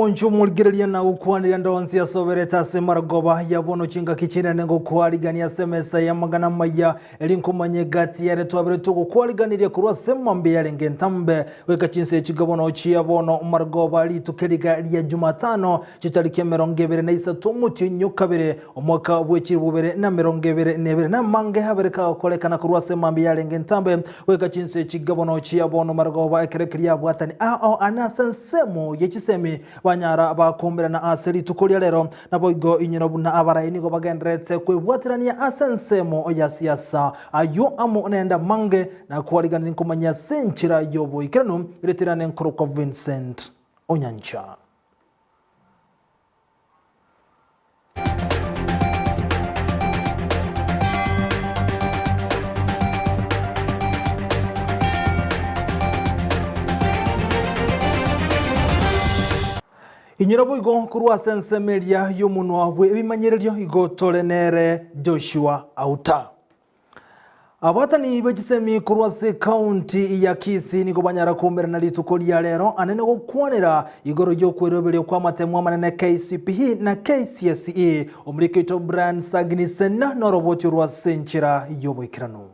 Monju mulgirelia na ukwanira ndonzi ya sobereta semaragoba yabono chinga kichina nengo kwaligania semesa ya magana maya elinkomanye gati ya retwabere tuko kwaliganiria kurwa semambe ya lengentambe weka chinse chigabono chiyabono maragoba litukeriga lya Jumatano chitariki 23 muti nyukabere omwaka w'ekirubere na 22 na mange habereka kolekana kurwa semambe ya lengentambe weka chinse chigabono chiyabono maragoba ekerekiria bwatani anasansemo yechisemi banyara bakombera na aseri tukolia lero na boigo inyino na abaraini go bagendretse kwebwatirania asansemo ya siasa ayo amo nenda mange na kuwaligana nkomanya senchira yobo ikirano iretirane nkoroko Vincent Onyancha. Inyirabo igo kurwa sensemelia yomuno abwe ebimanyererio igotolenere Joshua Auta. Abatani b'ekisemi kurwa se county ya Kisii nigo banyara kombera na litukolia lero anene gokwanira igoro ryo kweroberyo kwa matemu amanene KCPE na KCSE omuriketo brand sagnisena norobotyo rwa senchira yoboikirano.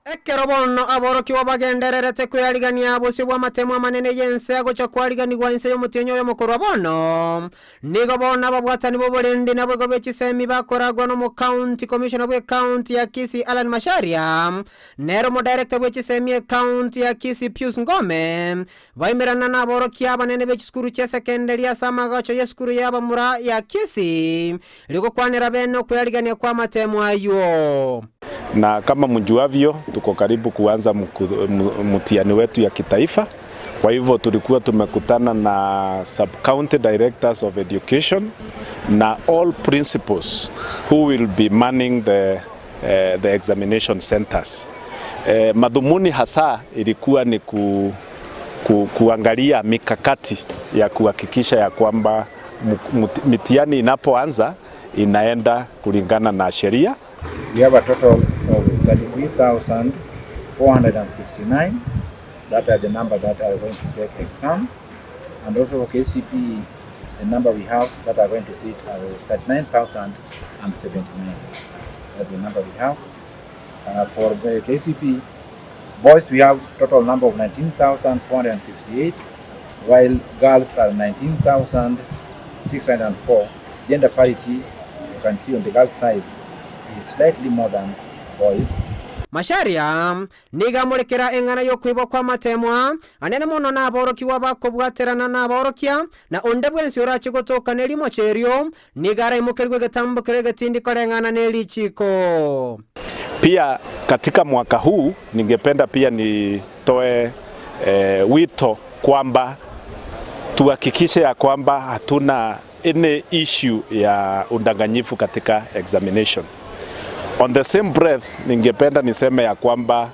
Ekerobono aboroki wabagendererete kweyaligania abose bwa matemu amanene yense agocha kwaliganirwa inse y'omutenyo y'omukuru abono nigo bona babwatani boborende nabo go bekisemi bakoragwa no mu county commissioner bwe county ya Kisii Alan Masharia nero mo director bwe kisemi county ya Kisii Pius Ngome baimerana na aboroki abanene bekiskuru cha secondary ya Samagacho yeskuru yaba mura ya Kisii ligo kwanera beno kweyaligania kwa matemu ayo. Na kama mjuavyo tuko karibu kuanza mtihani wetu ya kitaifa. Kwa hivyo tulikuwa tumekutana na sub-county directors of education na all principals who will be manning the examination centers. Madhumuni hasa ilikuwa ni kuangalia mikakati ya kuhakikisha ya kwamba mitihani inapoanza inaenda kulingana na sheria. We have a total of 33,469. That are the number that are going to take exam. And also for KCPE, the number we have that are going to sit are 39,079. That's the number we have. For the KCPE, boys we have total number of 19,468, while girls are 19,604. Gender parity, you can see on the girls side, is slightly more than boys. Masharia niga murekera engana yo kwibo kwa matemwa anene mono na aboroki wabakobwaterana na aborokia na onde bwensi orachi gotoka nelimo cherio niga raimukerwe getambo kerege tindi korengana nelichiko. Pia katika mwaka huu ningependa pia nitoe wito kwamba tuhakikishe ya kwamba hatuna any issue ya udanganyifu katika examination. On the same breath, ningependa niseme ya kwamba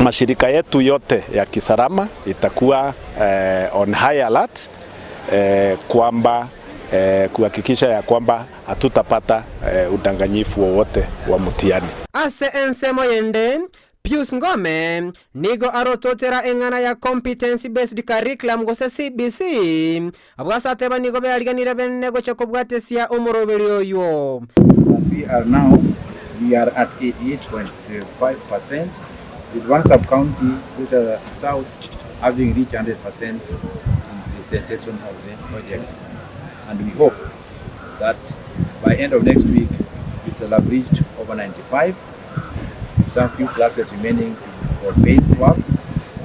mashirika yetu yote ya kisalama itakuwa on high alert kwamba kuhakikisha ya kwamba hatutapata udanganyifu wowote wa mtihani. Ase ensemo yende Pius Ngome nigo arototera engana ya competency based curriculum go CBC abwasateba nigo bealiganira benego chakobwatesia omorobeli oyo. As we are now, we are at 88.5% with one sub-county with the south having reached 100% in the presentation of the project. And we hope that by end of next week we shall have reached over 95. Some few classes remaining for paid work,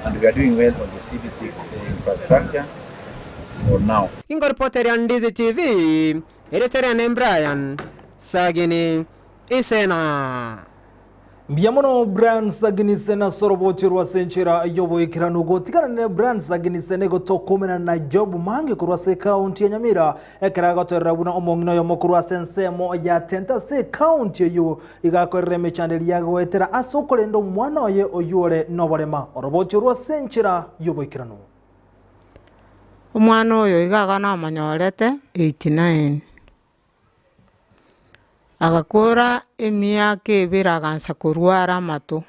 and we are doing well on the CBC infrastructure for now. Ingo reporter ya Ndizi TV, editor ya Brian Sagini Isena. Mbiamono brand sagnisena soroboti rwa senchira yobo ikirano gotikana ne brand sagnisene gotokomena na job mange kurwa se county ya Nyamira ekara gotorabuna omongino yo mokurwa sensemo ya tenta se county yo igakorere mechandeli yago etera asokolendo mwana oye oyore noborema oroboti rwa senchira yobo ikirano. Omwana oyo igaga na manyorete 89. Agakora emyaka ebiri agansa kurwara amato.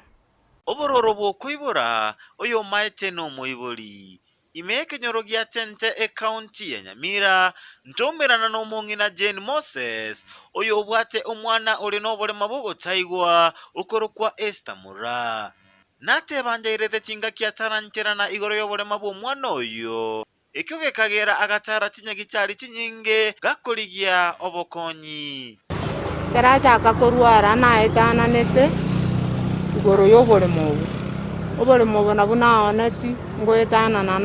Obororo bwokwibura oyo maete no muibori imeke nyorogia tente county ya Nyamira ntomerana no mongi na Jane Moses oyo obwate omwana oli n'obolema bugotaigwa ukorokwa Esther Mura nate banjairete chinga kia tarancherana igoro y'obolema bw'omwana oyo ekyo gekagera agatara tinya gichari chinyinge gakoligia obokonyi terachaka kurwara naetananete igoro y'obolema obo obolema obo nabo naoneti ngoetanana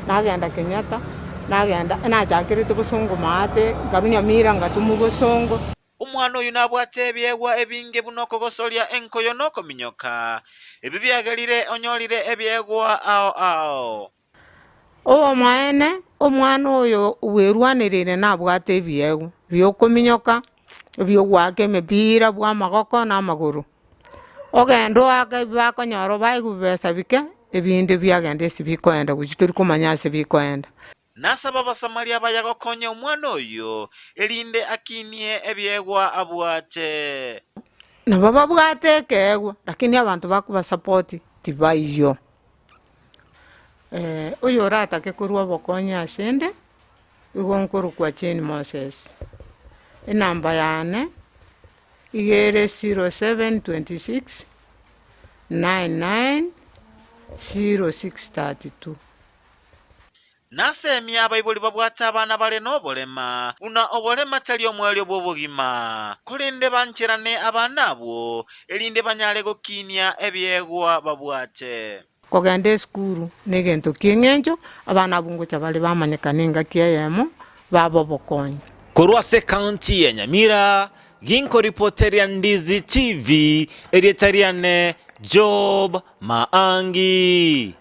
nagenda Kenyatta nachakirete bosongo maate ngaru Nyamira ngatumu bosongo umwana oyu nabwate ebyegwa ebinge bunokogosoria enkoyo nokominyoka ebi byagerire onyolire ebyegwa ao owo maene omwana oyo werwanirire nabwate ebyegwa byokominyoka ebyogwaka emipira bwa magoko n'amaguru ogenda wake bakonyoro baigubesa bike ebindi byagenda esi bikoenda guchi turi kumanya ase bikoenda nasaba basamaria bayagokonya omwana oyo erinde akinie ebyegwa abwate nabo babwate ekegwa lakini abantu bakubasapoti tibaiyo oyo oratake kurwa bokonya asende igo nkuru kwa Jane Moses enamba yane igere 0726 99 0632 nasemi abaibuli babwata abana bale n'obolema una obolema tali omweli obw'obugima kulinde banchirane abana abo erinde banyale gokinia ebyegwa babwate kogenda esukuru negento kieng'encho abana bungocha bali bamanyekana Engaki Eyemo babo bokonya korwa se county ya Nyamira ginko reporteria Ndizi TV erietariane Job Maangi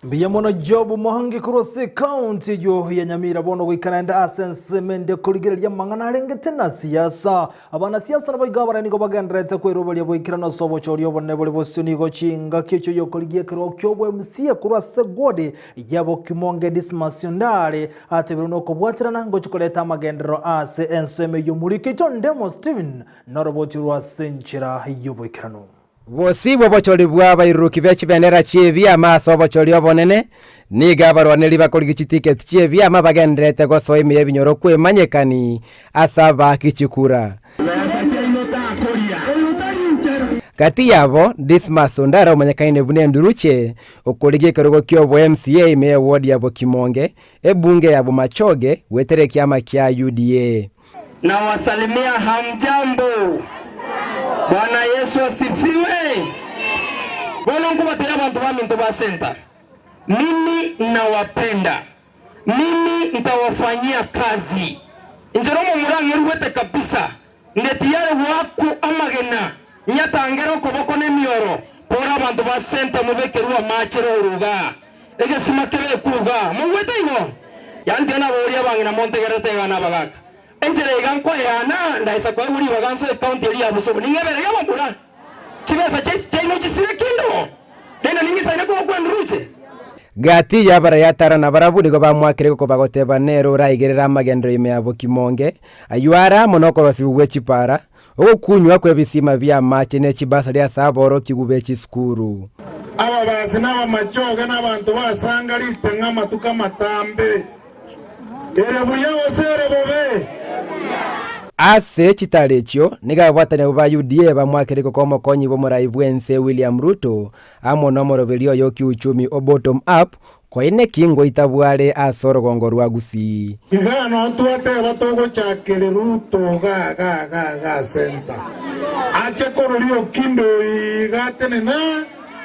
Biyamono Job Mahangi kurose county jo ya Nyamira bono gwikananda asense mende kuligereria mangana arengete na siasa abana siasa nabaigabara nigo bagendrete kwerobelia boikirano sobo choryo bonne bole bosuni go chinga kicho yo kuligie kero kyobwe msia kurase gode yabo kimonge dismasondare atebero no kubwatirana ngo chikoleta magendero ase enseme yo mulikito ndemo Steven norobochirwa senchira yoboikirano Bosi bobochori bwaba iruki bechi benera chievi amaso bochori obonene niga barwaneli bakori ticket chievi ama bagendrete goso imiye binyoro kwemanyekani asaba kichikura kati yabo Dismas Ondara omanyakaine bune nduruche okoligie kerogo kyobo MCA ime ward yabo Kimonge ebunge yabo Machoge wetere kiama kia UDA na wasalimia hamjambo. Bwana Yesu asifiwe. Bwana nkubatea abantu baminto ba center. Mimi nawapenda. Mimi nitawafanyia kazi. Injeromo murangi ruwete kabisa. Netiyare waku amagena. Nyatangero koboko ne mioro. Pora abantu ba center mubekerwa machero uruga. Ege simakere kuga. Muwete igo. Yandi na boria bangina montegerete gana bagaka. Enjere igankwa yana ndaisa kwa uri baganso county area busobo ningebere yamabura chibesa chaino chisire kindo nena ningisa ne ko kwanduruje gati yabara yatara na barabudi go bamwakire ko bagoteba nero raigerera magendro ime abo Kimonge ayuara monokorosi wechipara okunywa kwebisima bya mache ne chibasa lya saboro kigube chiskuru aba bazi n'aba Machoge n'abantu basanga litanga matuka matambe erebuye osere bobe ase chitarechyo niga bwatane ba UDA bamwakire ko komokonyi bo muraibwense William Ruto amono morovelio yo kiuchumi o bottom up kwa ine kingo itabware asorogongo rwagusi igano tuate batogo chakere Ruto ga center ache korolio kindo igatene na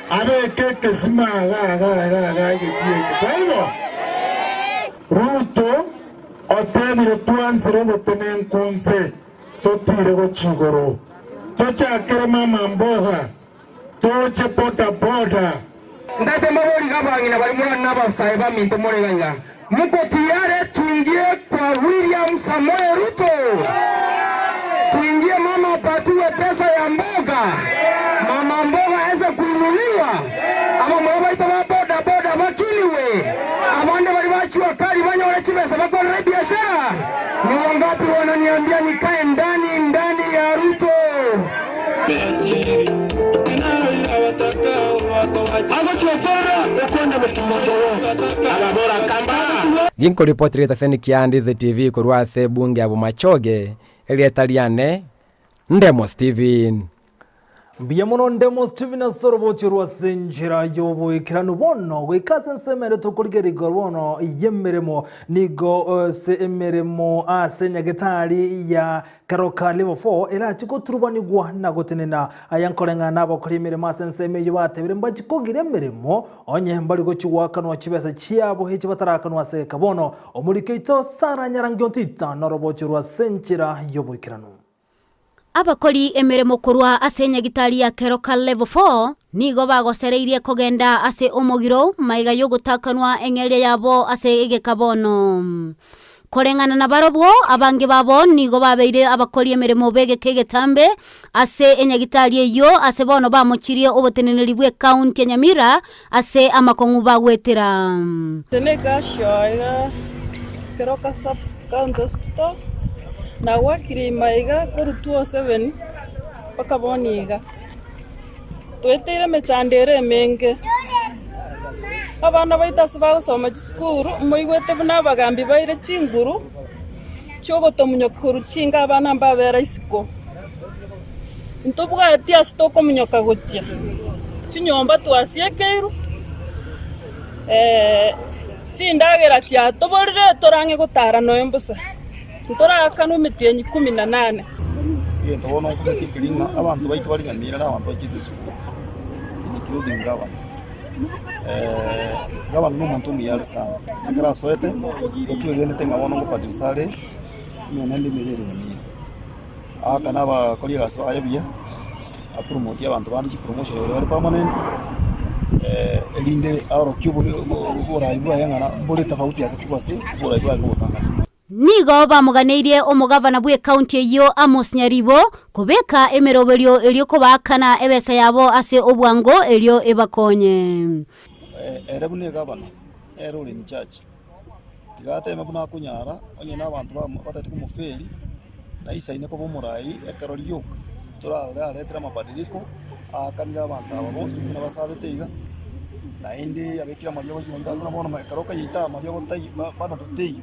abe keke sima ga getieke taibo Ruto otemire tuansire botenen konse totire go chigoro tochakere mama mboga toche boda ndate mabori gabangina bari muri n'abasaye baminto moreganga muko tiyare tuingie kwa William Samoei Ruto tuingie mama patiwe pesa ya mboga mama mboga aweze kuinuliwa ama mwabaito boda bakiliwe abande bari bachwa kali banyore chibesa bakora biashara ni wangapi wananiambia nikae ndani ya Ruto agochokora ukonde mutumondoro ababora kamba ginko ripoti reta seni kia Ndizi TV kurwase bunge abo machoge elietaliane Ndemo Steven Biamono Ndemo Steven asorobochi rwasenjira yobo ikirano bono gwikaze nsemere tokurigeri gorbono yemeremo nigo se emeremo asenya getari ya karoka level 4 era chiko turubanigwa na gotenena ayankorenga nabo kuri emeremo asenseme yobatebere mbachiko giremeremo onye mbali go chiwakano chibese chiabo hechi batarakano aseka bono omurikeito sara nyarangyontita norobochi rwasenjira yobo ikirano abakori emeremo kurwa ase nyagitari ya keroka level 4 nigo bagosereirie kogenda ase omogiro maiga yogutakanwa engere yabo ase egekabono korengana na barobwo abange babo nigo babeire abakori emeremo begekegetambe ase enyagitari eyo ase bono bamuchirie oboteneneri bwe county ya Nyamira ase amakongu bagwetera teneka shoiga keroka sub county hospital na wakiri maiga kuru 207 paka boniga twetere mechandere menge abana baita saba soma skuru moigwete buna bagambi baire chinguru chogo tomunyokuru chinga abana mbabera isiko ntobwa atia stoko munyoka gotia chinyomba twasiekeru chindagera cia toborire torange gutara noyombusa ntora kanu mitenyi 18 yendo bono kukikiringa abantu baito bali Nyamira n'abantu bakite suku nikirudi ngaba ngaba n'umuntu umuyari sana ngara soete okugene tenga bono ko patisale mwenende mirere Nyamira aka naba koli gaswa ayabia apromote abantu bandi promotion bali permanent elinde aro kubo boraibu ayangana bole tofauti yakubase boraibu ayangotanga nigo bamuganeirie omugavana bwe county eyo Amos Nyaribo kubeka emeroberio elio kobakana ebesa yabo ase obwango elio ebakonye erebune gavana erole in charge tigate mabuna kunyara onye nabantu batatu kumufeli na isaine ko bomurai ekarolio tora letra mabadiliko akanira abantu abo bose n'abasabete iga na indi abekira mabyo y'ondagura bona makaroka yita mabyo botayi bana toteyi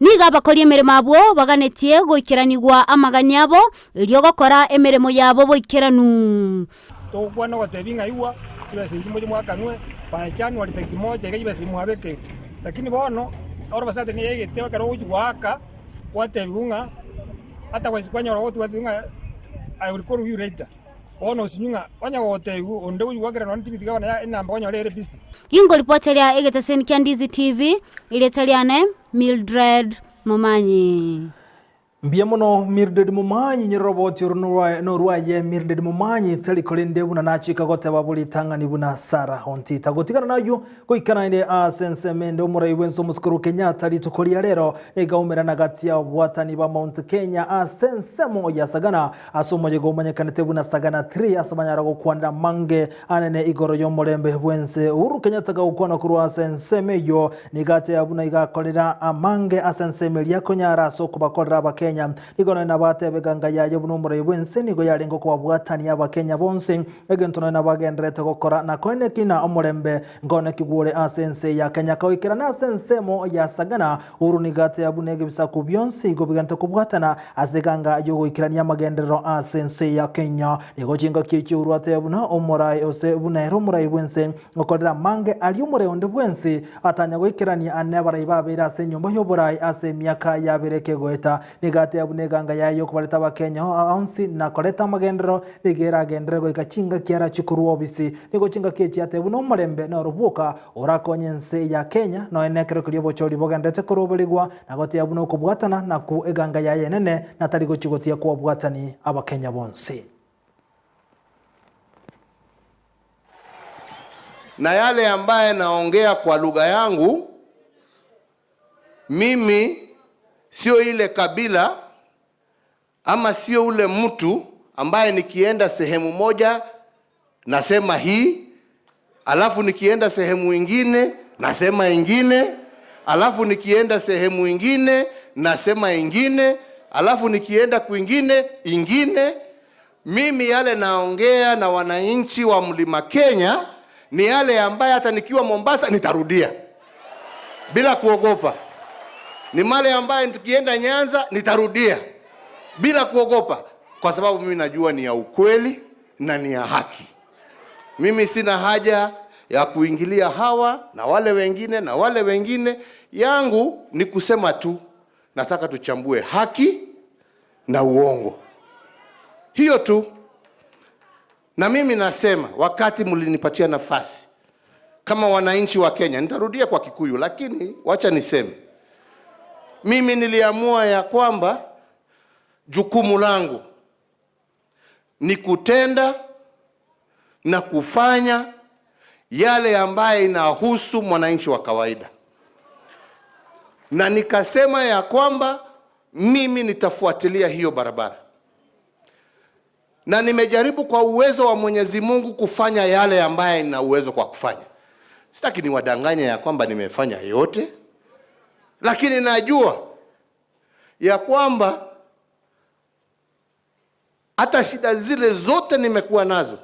niga abakori emeremo abo baganetie goikiranigwa amagani abo elio gokora emeremo yabo boikiranu togwana watebinga iwa kibese ngimo mwakanwe pa January 31 kibese muhabeke lakini bono ora basate ni yegete bakaro ujwaka watebunga hata wasikwanya wote watunga I will call you later ono sinyunga wanya wote onde ujwakira no ntibitiga wana inamba wanya lere bisi kingo reporteria egetesen kia Ndizi TV iletaliane Mildred Momanyi Mbiamono Mildred Momanyi nyiroboti norwaye Mildred Momanyi tali kolende buna nachika gote babuli tangani buna Sara onti tagotikana nayo koikana inde asensemende umurai wenso muskuru Kenyatta litukolia lero egaumera nagati ya watani ba Mount Kenya asensemo ya Sagana asomoje gomanyekanete buna Sagana 3 asamanyara gokwanda mange anene igoro yomulembe bwense Uhuru Kenyatta gukona kurwa asensemeyo nigate ya buna igakolera amange asensemelia konyara soko bakolera abakenya Nigono na batebe ganga yaje buno murai bwense nigo yalengo kwa bwatani abakenya bonse egentono na bagendrete gukora na kwene kina omulembe ngone kigure asense ya Kenya kawikira na asensemo ya Sagana urunigate ya bunege bisaku byonse igo bigante kubwatana azeganga yogo ikirania magendero asense ya Kenya nigo jinga kichi urwate buna omurai ose bunero murai bwense ngokorera mange ali umure onde bwense atanya gwikirania anebara ibabira asenyombo yoborai ase miaka ya bereke goeta niga ate abuneganga yayo kubaleta abakenya onsi na koleta magendero ligera gendero ikachinga kiara chikuru obisi nigo chinga kechi ate buno mulembe na rubuka urakonyense ya Kenya no enekere kulibo choli bogandete kurubuligwa na gote abuno kubwatana na ku eganga yaye nene na taligo chigotia kwa bwatani abakenya bonsi na yale ambaye naongea kwa lugha yangu mimi sio ile kabila ama sio ule mtu ambaye nikienda sehemu moja nasema hii, alafu nikienda sehemu ingine nasema ingine, alafu nikienda sehemu ingine nasema ingine, alafu nikienda kwingine ingine. Mimi yale naongea na wananchi wa Mlima Kenya ni yale ambaye hata nikiwa Mombasa nitarudia bila kuogopa. Ni male ambaye nikienda Nyanza nitarudia bila kuogopa, kwa sababu mimi najua ni ya ukweli na ni ya haki. Mimi sina haja ya kuingilia hawa na wale wengine na wale wengine. Yangu ni kusema tu nataka tuchambue haki na uongo. Hiyo tu. Na mimi nasema wakati mlinipatia nafasi kama wananchi wa Kenya, nitarudia kwa Kikuyu lakini wacha niseme, mimi niliamua ya kwamba jukumu langu ni kutenda na kufanya yale ambaye inahusu mwananchi wa kawaida. Na nikasema ya kwamba mimi nitafuatilia hiyo barabara. Na nimejaribu kwa uwezo wa Mwenyezi Mungu kufanya yale ambaye nina uwezo kwa kufanya. Sitaki niwadanganye ya kwamba nimefanya yote, lakini najua ya kwamba hata shida zile zote nimekuwa nazo,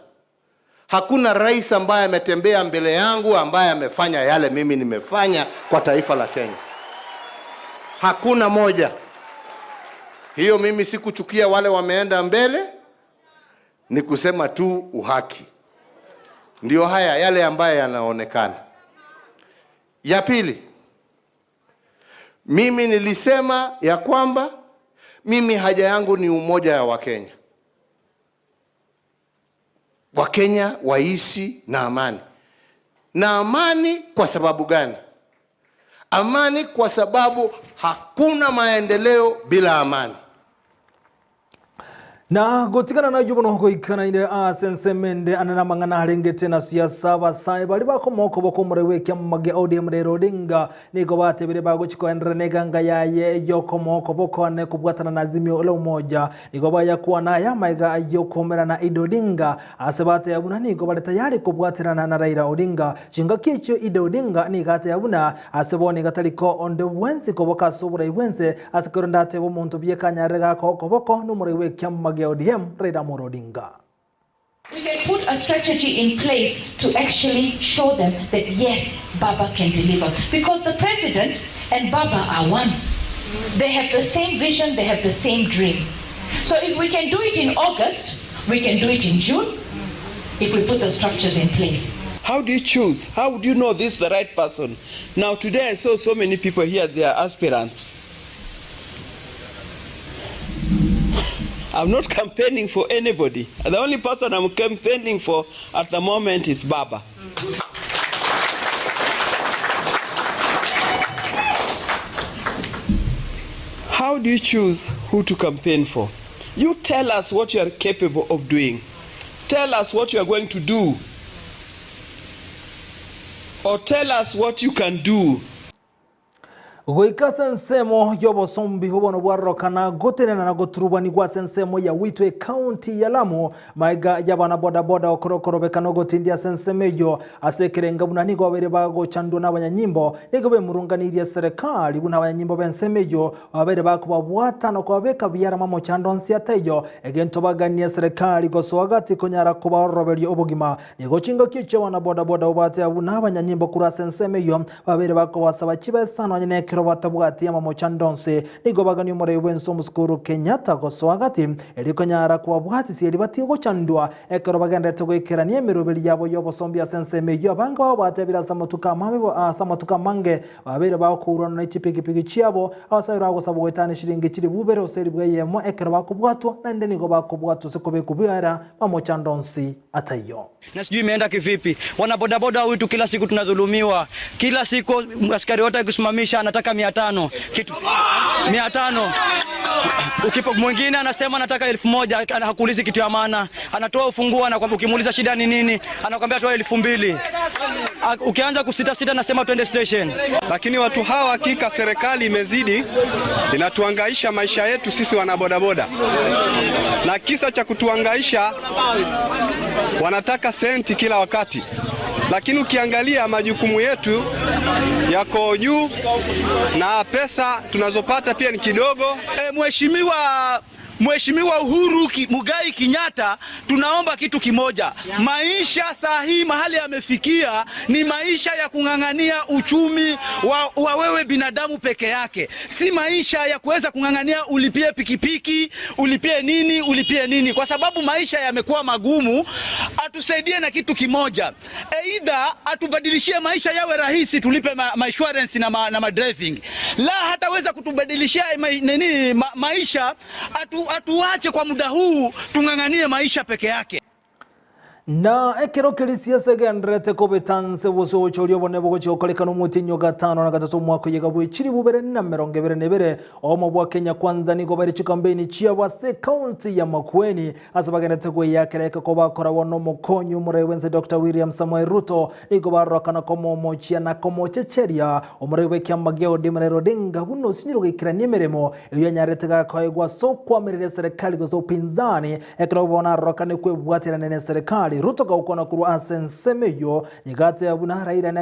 hakuna rais ambaye ametembea mbele yangu ambaye amefanya yale mimi nimefanya kwa taifa la Kenya. Hakuna moja. Hiyo mimi sikuchukia wale wameenda mbele, ni kusema tu uhaki. Ndio haya yale ambaye yanaonekana. Ya pili, mimi nilisema ya kwamba mimi haja yangu ni umoja ya Wakenya. Wakenya waishi na amani. Na amani kwa sababu gani? Amani kwa sababu hakuna maendeleo bila amani. Na gotikana na yubono goikana ine asensemende ananamangana harengete na siasa basai bali bakomoko bokomore kyamage ODM rero Odinga niko batebere bagochiko enreneganga yaye yokomoko bokone kubwatana na Azimio ole umoja niko baya kuwa na ya maiga yokomera na Odinga asebate yabuna niko bali tayari kubwatirana na Raila Odinga chinga kicho Odinga ni gate yabuna asebone gataliko onde wensi koboka sobura iwense asikorondate bo muntu byekanyarega kokoboko numure kyamage ODM Raila Odinga. We can put a strategy in place to actually show them that yes, Baba can deliver. Because the president and Baba are one. They have the same vision, they have the same dream. So if we can do it in August, we can do it in June, if we put the structures in place. How do you choose? How do you know this is the right person? Now today I saw so many people here, they are aspirants. I'm not campaigning for anybody. The only person I'm campaigning for at the moment is Baba. How do you choose who to campaign for? You tell us what you are capable of doing. Tell us what you are going to do. Or tell us what you can do. Goika sensemo yobo sombi hubono bwarokana gotenena na goturubani gwa sensemo ya Witwe County ya Lamu maiga yabana boda boda okorokoro bekano gotindia sensemeyo asekerenga bunanigo abere bago chandu n'abanyanyimbo nigo bemurunganiriye serikali buna abanyanyimbo bensemeyo abere bakubabwata no kwabeka biyara mamo chandonsi ateyo egento bagania serikali goso hagati konyara kubaroberiyo obugima nigo chingo kicho wana boda boda obate abuna abanyanyimbo kura sensemeyo abere bakubasaba kibesano nyene batabwati ya mamo chandonse nigo bagani umure wenso muskuru Kenyatta goso hagati eliko nyara kubabwati si elibati go chandwa ekero bagenda tegwekera ni emiroberi yabo yobo sombi asenseme yo banga babate birasamutuka mame samatuka mange babere bakurana na ikipigipigi cyabo abasayira gusaba gwetana shiringi kiri bubere oseri bweyemo ekero bakubwatwa nande nigo bakubwatwa sikobe kubira mamo chandonsi atayo na sijui imeenda kivipi. Wana boda boda wetu kila siku tunadhulumiwa. Kila siku askari wote kusimamisha anataka 500 kitu 500. Ukipo mwingine anasema anataka 1000, hakuulizi kitu ya maana. Anatoa ufunguo na ukimuuliza shida ni nini, anakuambia toa 2000. Ukianza kusita anasema twende station. Lakini watu hawa hakika serikali imezidi, inatuhangaisha maisha yetu sisi wana boda boda. Na kisa cha kutuhangaisha wanataka senti kila wakati. Lakini ukiangalia majukumu yetu yako juu na pesa tunazopata pia ni kidogo. Mheshimiwa Mheshimiwa Uhuru Muigai Kenyatta, tunaomba kitu kimoja. Maisha sahihi mahali yamefikia ni maisha ya kung'ang'ania uchumi wa wewe binadamu peke yake. Si maisha ya kuweza kung'ang'ania ulipie pikipiki, ulipie nini. Kwa sababu maisha yamekuwa magumu, atusaidie na kitu kimoja. Either atubadilishie maisha yawe rahisi, tulipe insurance na driving. La hataweza kutubadilishia maisha, atuache kwa muda huu tung'ang'anie maisha peke yake. Na ekero kirisiasa gendrete kobetanse buso chorio bone bogo chokolekana umutinyo gatano na gatatu mwako yegabwe chiri bubere na meronge bere nebere omo bwa Kenya Kwanza nigo bari chikambeni chia wase county ya Makueni asabagenete kwe yakereka ko bakora wono mukonyu murewense Dr. William Samoei Ruto nigo barokana komo mochia na komo checheria omurewe kyamageo dimerero denga buno siniro gikiranie meremo iyo nyarete gakoegwa so kwamerere serikali gozo pinzani ekero bona rokane kwe bwatira nene serikali Ruto gaukona kuru asensemeyo nigate ya buna raira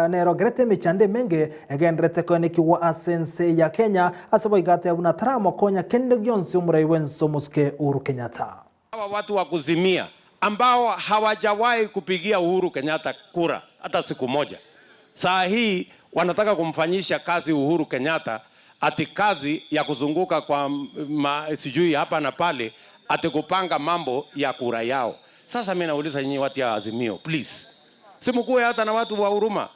nero grete michande menge egendrete koneki wa asense ya Kenya asabo igate ya buna tramo konya kende gyonsi umuraiwenso muske Uhuru Kenyatta. Hawa watu wa kuzimia ambao hawajawahi kupigia Uhuru Kenyatta kura hata siku moja, saa hii wanataka kumfanyisha kazi Uhuru Kenyatta, ati kazi ya kuzunguka kwa sijui hapa na pale, ati kupanga mambo ya kura yao. Sasa mimi nauliza nyinyi watu ya Azimio, please. Simkuwe hata na watu wa huruma.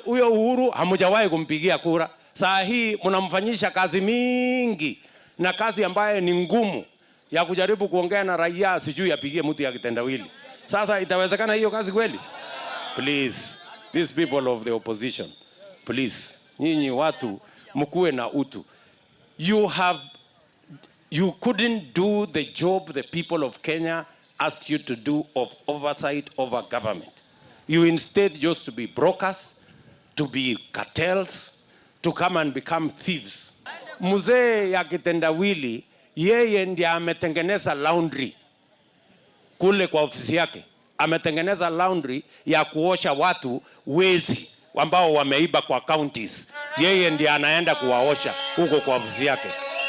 Huyo Uhuru hamujawahi kumpigia kura. Saa hii mnamfanyisha kazi mingi na kazi ambayo ni ngumu ya kujaribu kuongea na raia sijui apigie mtu ya kitendawili. Sasa itawezekana hiyo kazi kweli? Please, these people of the opposition, please. Nyinyi watu mkuwe na utu. You couldn't do the job the people of Kenya asked you to do of oversight over government. You instead just to be brokers, to be cartels, to come and become thieves. Mzee ya kitendawili, yeye ndiye ametengeneza laundry kule kwa ofisi yake. Ametengeneza laundry ya kuosha watu wezi ambao wameiba kwa counties. Yeye ndiye anaenda kuwaosha huko kwa ofisi yake,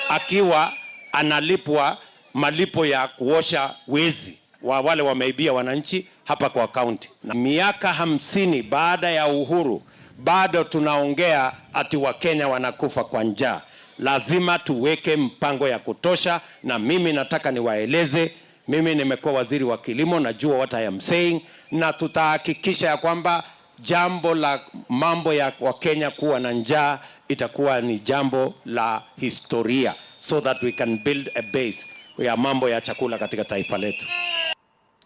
akiwa analipwa malipo ya kuosha wezi wale wameibia wananchi hapa kwa county. Na miaka 50 baada ya uhuru bado tunaongea ati wa Kenya wanakufa kwa njaa. Lazima tuweke mpango ya kutosha, na mimi nataka niwaeleze, mimi nimekuwa waziri wa kilimo, najua what I am saying, na tutahakikisha ya kwamba jambo la mambo ya wa Kenya kuwa na njaa itakuwa ni jambo la historia, so that we can build a base ya mambo ya chakula katika taifa letu.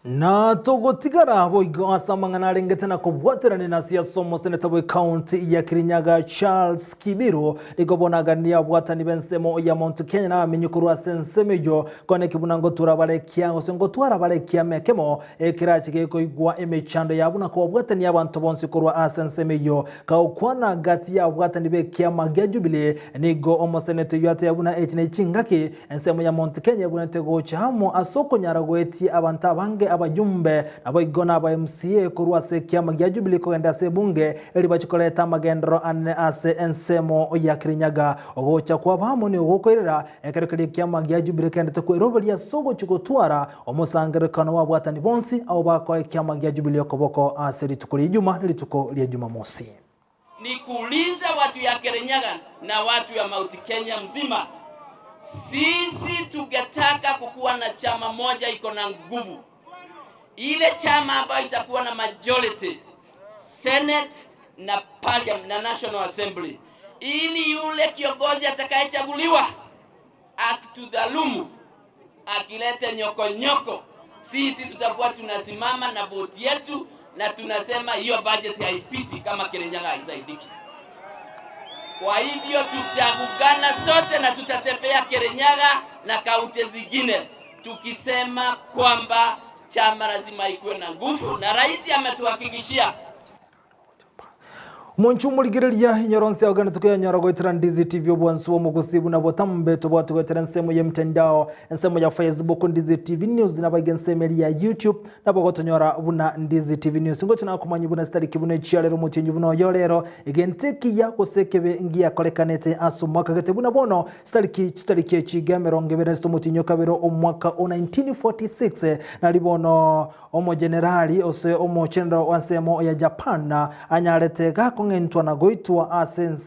Na togotigara boigo asamangana rengete na kubwaterane na siasa mo seneta we county ya Kirinyaga Charles Kibiro ligobonagania bwatani bensemo ya Mount Kenya na minyukuru asensemejo kone kibunango turabarekia osengo twarabarekia mekemo ekirachi geko igwa emechando yabuna ko bwatani abantu bonsi kurwa asensemejo ka ukwana gati ya bwatani bekia magya Jubilee nigo omoseneta yate yabuna echine chingaki ensemo ya Mount Kenya bunete go chamo asoko nyaragweti abantu abange abajumbe abaigona aba MCA kurwa se kiama gya Jubilee ko enda se bunge eli bachikoleta magendero ane ase ensemo ya Kirinyaga ogocha kwa bamone ogokorera ekerekere kiama gya Jubilee kende tekweroberia sogo chigotwara omusangerekano wa bwatani bonsi au bako kiama gya Jubilee koboko ase litukuli Ijumaa lituko lya Jumamosi. Ni kuuliza watu ya Kirinyaga na watu ya Mount Kenya mzima, sisi tungetaka kukuwa na chama moja iko na nguvu, ile chama ambayo itakuwa na majority Senate na Parliament na National Assembly, ili yule kiongozi atakayechaguliwa akitudhalumu, akilete nyoko, sisi tutakuwa tunasimama na vote yetu na tunasema hiyo budget haipiti kama Kirinyaga haisaidiki. Kwa hivyo tutagugana sote na tutatembea Kirinyaga na kaunti zingine tukisema kwamba chama lazima ikuwe na nguvu, na rais ametuhakikishia. Monchu muligiriria nyoronsi ya ogana tukuya nyorogo itira Ndizi TV obwansu wa mugusibu na botambe tobatu gwetera nsemo ya mtandao nsemo ya Facebook Ndizi TV News na bagenseme ya YouTube na bogotonyora buna Ndizi TV News ngo chana kumanyi buna stariki buna chialero mutinyi buna yorero igenteki ya kosekebe ngiya kolekanete asu mwaka gete buna bono stariki chigamero ngeberesto mutinyo kabero omwaka 1946 na libono omo generali ose omo chendro wansemo ya Japan anyarete gako ngentwa na goitwa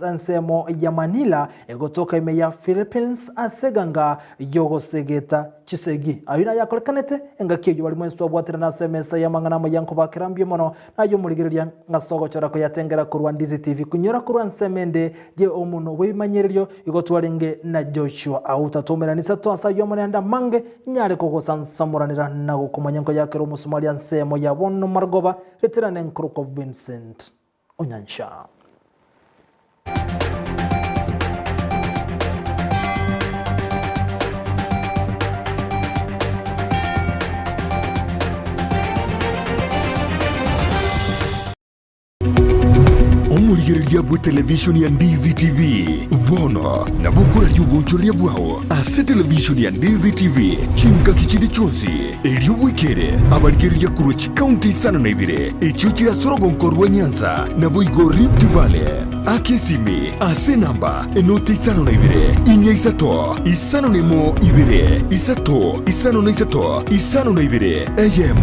ansemo ya Manila egotoka ime ya Philippines aseganga yogo segeta chisegi ayina yakolekanete engakiyo bali mwenstu abwatira na semesa ya mangana mayanko bakirambye mono nayo muligiriria ngasogo chora ko yatengera ku Ndizi TV kunyora ku nsemende ye omuno webimanyererio igotwarenge na Joshua autatomera ni sato asayo monenda mange nyare ko sansamuranira nago kumanyanko yakero musumalia nsemo ya wono margoba retirane nkruko Vincent Onyansha. Omurigereria bwa television ya Ndizi TV vono na bukura yugonchoria bwao ase television ya Ndizi TV chinka kichindi chonsi elio wikere abarigereria kurochi county sana na ibire echuchira sorogo nkorwa Nyanza na boigo Rift Valley akesimi ase namba enoti sana na ibire inya isato isano nemo ibire isato isano na isato isano na ibire Eyemo